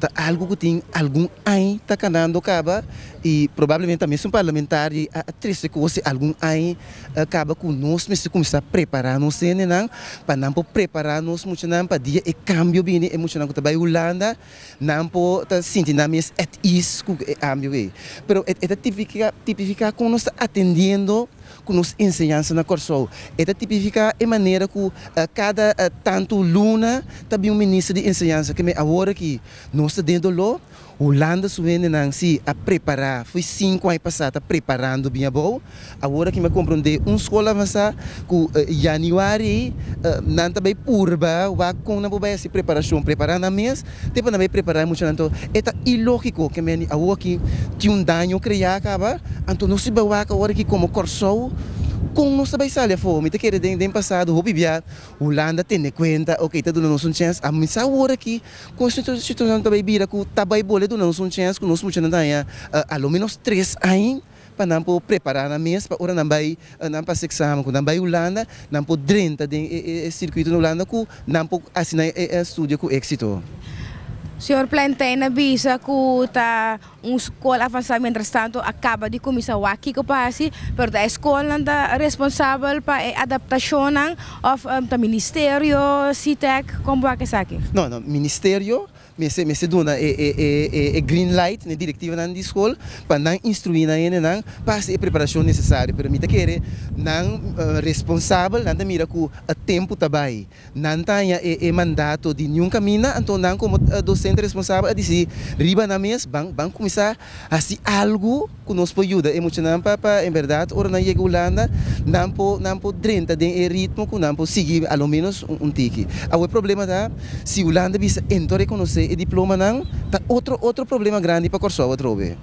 tá algo que tem algum ai tá canando acaba e provavelmente também são parlamentares a triste que você algum ai acaba com nós mas começar a preparar nós não para não preparar nós muito não para dia e cambio bem e muito não que tá Holanda não tá sentindo na mes at is com cambio aí pero é tipifica com nós atendendo com nos ensinança na Corsol. É tipifica a maneira que cada tanto luna também ministro de ensinança que me agora que nós dentro do Holanda suene não se a preparar foi 5 anos passado preparando bem bom agora que me compreender escola mas que januário não também purba vai com na boa se preparação preparar na mês depois também preparar muito então é ilógico que me agora que tinha dano criar acaba então não se bawa agora que como Corsol com nós também sai fome, te quer den passado, o bibia, Holanda tem conta, ok, tá dando nos chance, a missa agora aqui, com a situação também vira que tá bem boa, dando nos chance, com nós muito não tem, ao menos 3 anos para não preparar na mesa, para ora não vai não passar exame, com não vai Holanda, não pode drenta de circuito na Holanda, com não pode assinar estúdio com êxito. Senhor Plantain avisa que tá escola avançada, mientras tanto acaba de começar o aqui que passa, pero a escola não é responsável para a adaptação do ministério, CITEC, como é que é aqui? Não, ministério, me dona green light na diretiva na escola para não instruir na ele não passe a preparação necessária para mim querer não responsável não mira que o tempo também não tem mandato de nenhum caminho então não como docente responsável a dizer riba na mesa vamos começar a fazer algo que nos pode ajudar emocional para em verdade ora na chega Holanda não pode drenta de ritmo que não pode seguir ao menos tique o problema tá se Holanda bisa então reconhecer e diploma não tá outro problema grande para Corsol trobe